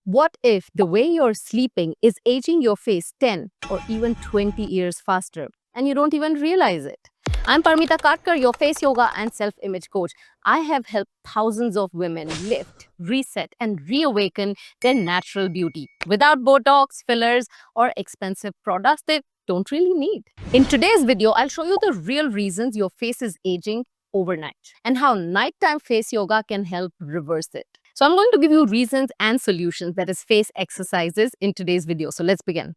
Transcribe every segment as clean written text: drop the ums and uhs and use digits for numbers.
What if the way you're sleeping is aging your face 10 or even 20 years faster and you don't even realize it? I'm Parmita Katkar, your face yoga and self-image coach. I have helped thousands of women lift, reset, and reawaken their natural beauty without Botox, fillers, or expensive products they don't really need. In today's video, I'll show you the real reasons your face is aging overnight and how nighttime face yoga can help reverse it. So I'm going to give you reasons and solutions, that is face exercises, in today's video. So let's begin.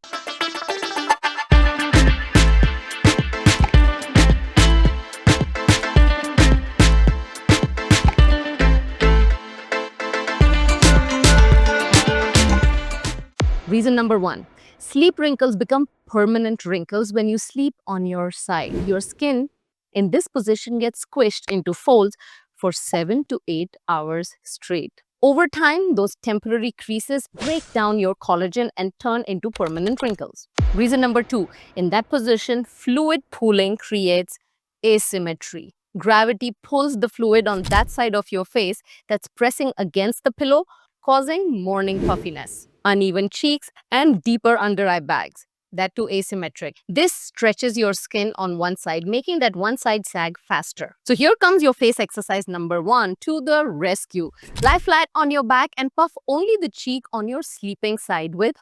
Reason number 1. Sleep wrinkles become permanent wrinkles when you sleep on your side. Your skin in this position gets squished into folds for 7 to 8 hours straight. Over time, those temporary creases break down your collagen and turn into permanent wrinkles. Reason number 2. In that position, fluid pooling creates asymmetry. Gravity pulls the fluid on that side of your face that's pressing against the pillow, causing morning puffiness, uneven cheeks, and deeper under-eye bags. That too asymmetric. This stretches your skin on one side, making that one side sag faster. So here comes your face exercise number 1 to the rescue. Lie flat on your back and puff only the cheek on your sleeping side with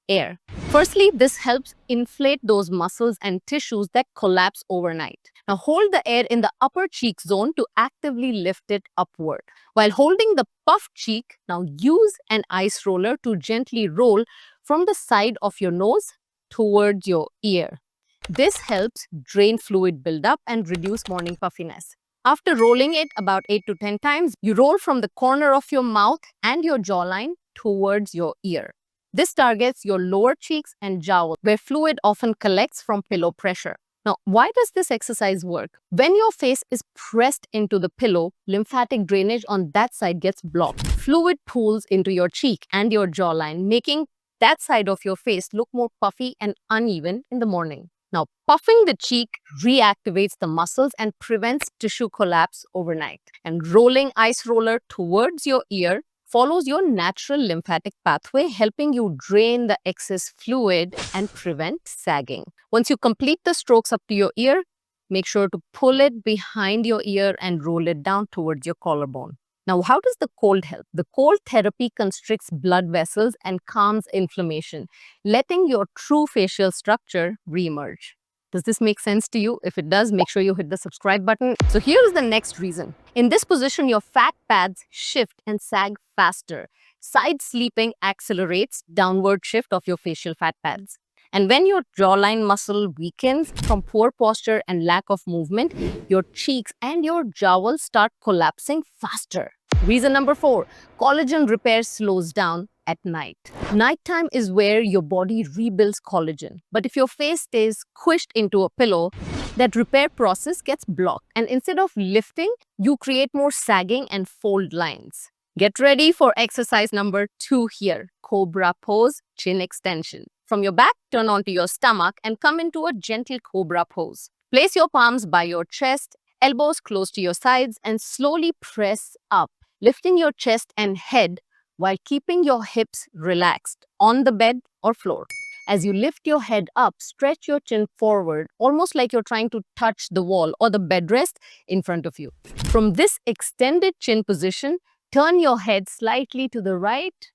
air. Firstly, this helps inflate those muscles and tissues that collapse overnight. Now hold the air in the upper cheek zone to actively lift it upward. While holding the puffed cheek, now use an ice roller to gently roll from the side of your nose towards your ear. This helps drain fluid buildup and reduce morning puffiness. After rolling it about 8 to 10 times, you roll from the corner of your mouth and your jawline towards your ear. This targets your lower cheeks and jowl, where fluid often collects from pillow pressure. Now, why does this exercise work? When your face is pressed into the pillow, lymphatic drainage on that side gets blocked. Fluid pools into your cheek and your jawline, making that side of your face look more puffy and uneven in the morning. Now, puffing the cheek reactivates the muscles and prevents tissue collapse overnight. And rolling ice roller towards your ear follows your natural lymphatic pathway, helping you drain the excess fluid and prevent sagging. Once you complete the strokes up to your ear, make sure to pull it behind your ear and roll it down towards your collarbone. Now, how does the cold help? The cold therapy constricts blood vessels and calms inflammation, letting your true facial structure reemerge. Does this make sense to you? If it does, make sure you hit the subscribe button. So here's the next reason. In this position, your fat pads shift and sag faster. Side sleeping accelerates downward shift of your facial fat pads. And when your jawline muscle weakens from poor posture and lack of movement, your cheeks and your jowl start collapsing faster. Reason number 4, collagen repair slows down at night. Nighttime is where your body rebuilds collagen. But if your face stays squished into a pillow, that repair process gets blocked. And instead of lifting, you create more sagging and fold lines. Get ready for exercise number 2 here. Cobra pose, chin extension. From your back, turn onto your stomach and come into a gentle cobra pose. Place your palms by your chest, elbows close to your sides, and slowly press up, lifting your chest and head while keeping your hips relaxed on the bed or floor. As you lift your head up, stretch your chin forward, almost like you're trying to touch the wall or the bed rest in front of you. From this extended chin position, turn your head slightly to the right,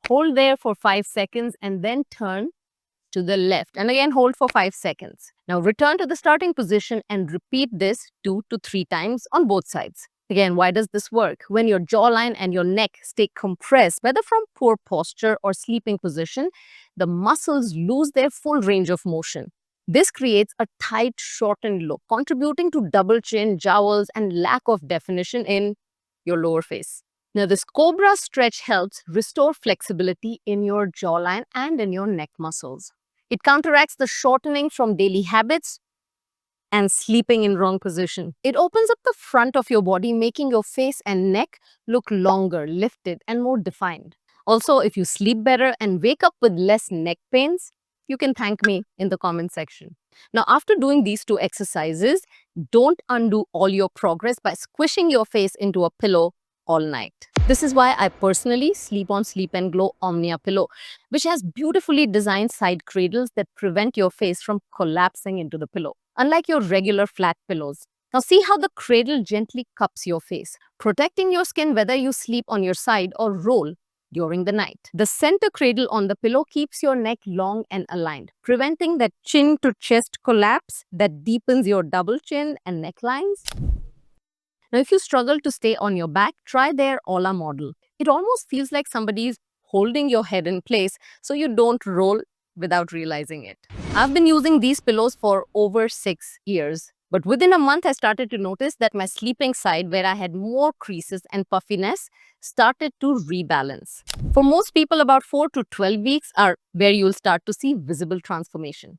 hold there for 5 seconds, and then turn to the left. And again, hold for 5 seconds. Now return to the starting position and repeat this 2 to 3 times on both sides. Again, why does this work? When your jawline and your neck stay compressed, whether from poor posture or sleeping position, the muscles lose their full range of motion. This creates a tight, shortened look, contributing to double chin, jowls, and lack of definition in your lower face. Now, this cobra stretch helps restore flexibility in your jawline and in your neck muscles. It counteracts the shortening from daily habits and sleeping in wrong position. It opens up the front of your body, making your face and neck look longer, lifted, and more defined. Also, if you sleep better and wake up with less neck pains, you can thank me in the comment section. Now, after doing these 2 exercises, don't undo all your progress by squishing your face into a pillow all night. This is why I personally sleep on Sleep and Glow Omnia pillow, which has beautifully designed side cradles that prevent your face from collapsing into the pillow, unlike your regular flat pillows. Now see how the cradle gently cups your face, protecting your skin whether you sleep on your side or roll during the night. The center cradle on the pillow keeps your neck long and aligned, preventing that chin to chest collapse that deepens your double chin and necklines. Now, if you struggle to stay on your back, try their Ola model. It almost feels like somebody is holding your head in place so you don't roll without realizing it. I've been using these pillows for over 6 years. But within a month, I started to notice that my sleeping side, where I had more creases and puffiness, started to rebalance. For most people, about 4 to 12 weeks are where you'll start to see visible transformation.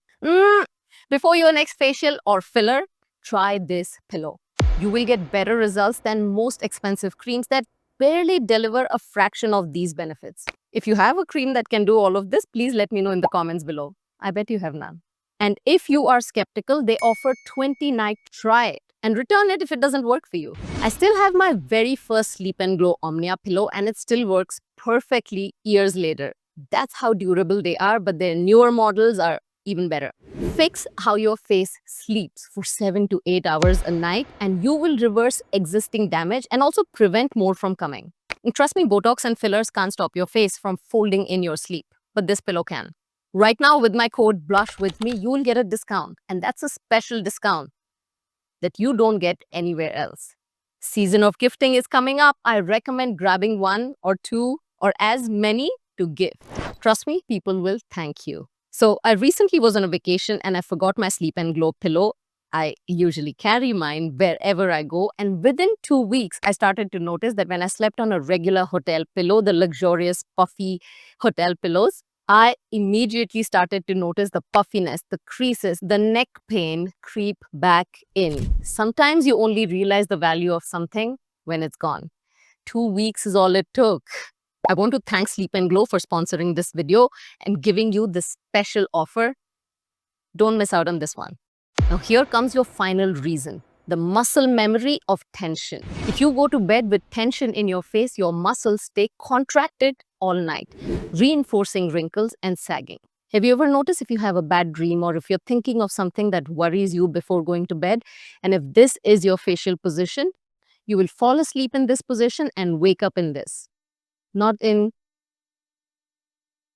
Before your next facial or filler, try this pillow. You will get better results than most expensive creams that barely deliver a fraction of these benefits. If you have a cream that can do all of this, please let me know in the comments below. I bet you have none. And if you are skeptical, they offer 20-night try it and return it if it doesn't work for you. I still have my very first Sleep and Glow Omnia pillow and it still works perfectly years later. That's how durable they are, but their newer models are even better. Fix how your face sleeps for 7 to 8 hours a night and you will reverse existing damage and also prevent more from coming. And trust me, Botox and fillers can't stop your face from folding in your sleep, but this pillow can. Right now, with my code BLUSH WITH ME, you will get a discount, and that's a special discount that you don't get anywhere else. Season of gifting is coming up. I recommend grabbing 1 or 2 or as many to gift. Trust me, people will thank you. So I recently was on a vacation and I forgot my Sleep and Glow pillow. I usually carry mine wherever I go, and within 2 weeks, I started to notice that when I slept on a regular hotel pillow, the luxurious puffy hotel pillows, I immediately started to notice the puffiness, the creases, the neck pain creep back in. Sometimes you only realize the value of something when it's gone. 2 weeks is all it took. I want to thank Sleep and Glow for sponsoring this video and giving you this special offer. Don't miss out on this one. Now here comes your final reason. The muscle memory of tension. If you go to bed with tension in your face, your muscles stay contracted all night, reinforcing wrinkles and sagging. Have you ever noticed if you have a bad dream or if you're thinking of something that worries you before going to bed, and if this is your facial position, you will fall asleep in this position and wake up in this, not in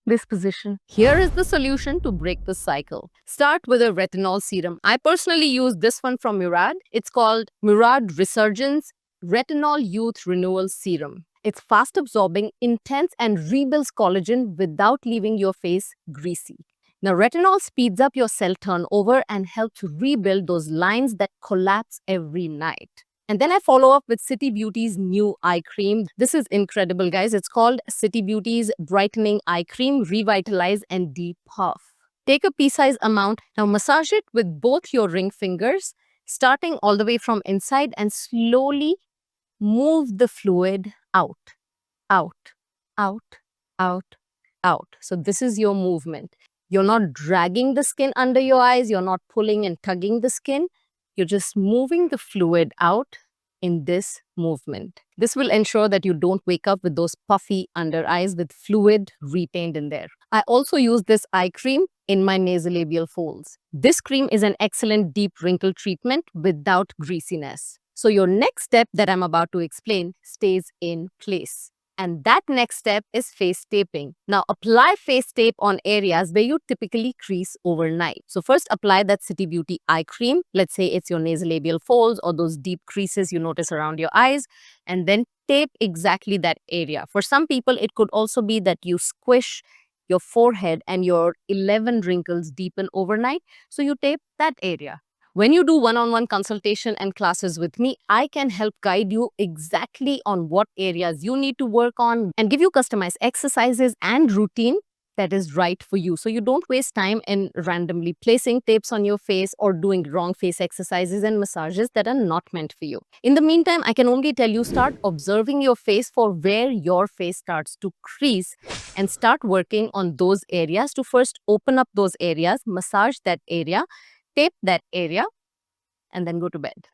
this position. Here is the solution to break the cycle. Start with a retinol serum. I personally use this one from Murad. It's called Murad Resurgence Retinol Youth Renewal Serum. It's fast absorbing, intense, and rebuilds collagen without leaving your face greasy. Now, retinol speeds up your cell turnover and helps rebuild those lines that collapse every night. And then I follow up with City Beauty's new eye cream. This is incredible, guys. It's called City Beauty's Brightening Eye Cream, Revitalize and Depuff. Take a pea-size amount. Now massage it with both your ring fingers, starting all the way from inside, and slowly move the fluid out, out, out, out, out. So this is your movement. You're not dragging the skin under your eyes. You're not pulling and tugging the skin. You're just moving the fluid out in this movement. This will ensure that you don't wake up with those puffy under eyes with fluid retained in there. I also use this eye cream in my nasolabial folds. This cream is an excellent deep wrinkle treatment without greasiness. So your next step that I'm about to explain stays in place. And that next step is face taping. Now apply face tape on areas where you typically crease overnight. So first apply that City Beauty eye cream. Let's say it's your nasolabial folds or those deep creases you notice around your eyes. And then tape exactly that area. For some people, it could also be that you squish your forehead and your 11 wrinkles deepen overnight. So you tape that area. When you do one-on-one consultation and classes with me, I can help guide you exactly on what areas you need to work on and give you customized exercises and routine that is right for you. So you don't waste time in randomly placing tapes on your face or doing wrong face exercises and massages that are not meant for you. In the meantime, I can only tell you, start observing your face for where your face starts to crease and start working on those areas to first open up those areas, massage that area, tape that area, and then go to bed.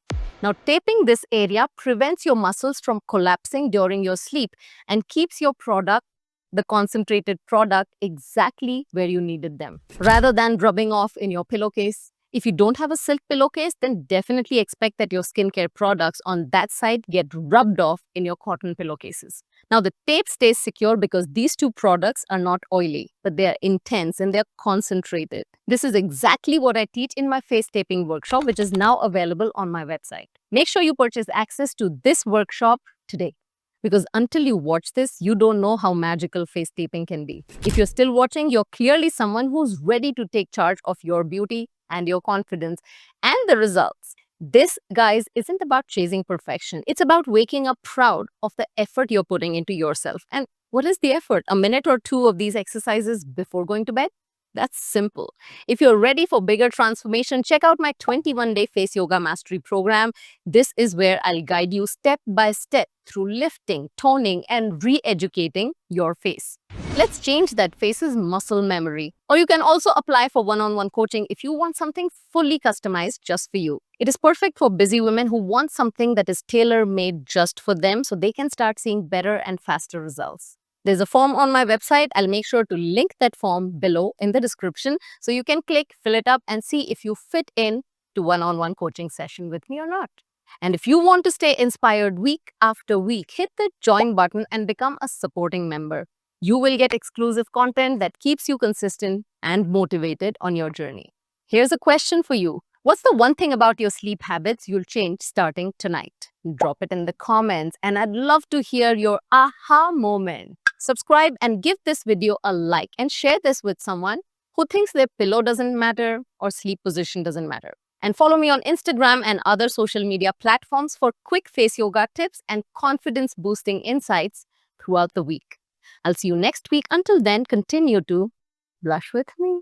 Now, taping this area prevents your muscles from collapsing during your sleep and keeps your product, the concentrated product, exactly where you needed them, rather than rubbing off in your pillowcase. If you don't have a silk pillowcase, then definitely expect that your skincare products on that side get rubbed off in your cotton pillowcases. Now, the tape stays secure because these two products are not oily, but they are intense and they're concentrated. This is exactly what I teach in my face taping workshop, which is now available on my website. Make sure you purchase access to this workshop today, because until you watch this, you don't know how magical face taping can be. If you're still watching, you're clearly someone who's ready to take charge of your beauty and your confidence and the results. This, guys, isn't about chasing perfection. It's about waking up proud of the effort you're putting into yourself. And what is the effort? A minute or two of these exercises before going to bed? That's simple. If you're ready for bigger transformation, check out my 21-day Face Yoga Mastery program. This is where I'll guide you step by step through lifting, toning, and re-educating your face. Let's change that face's muscle memory. Or you can also apply for one-on-one coaching if you want something fully customized just for you. It is perfect for busy women who want something that is tailor-made just for them so they can start seeing better and faster results. There's a form on my website. I'll make sure to link that form below in the description so you can click, fill it up, and see if you fit in to one-on-one coaching session with me or not. And if you want to stay inspired week after week, hit the join button and become a supporting member. You will get exclusive content that keeps you consistent and motivated on your journey. Here's a question for you. What's the one thing about your sleep habits you'll change starting tonight? Drop it in the comments, and I'd love to hear your aha moment. Subscribe and give this video a like, and share this with someone who thinks their pillow doesn't matter or sleep position doesn't matter. And follow me on Instagram and other social media platforms for quick face yoga tips and confidence boosting insights throughout the week. I'll see you next week. Until then, continue to blush with me.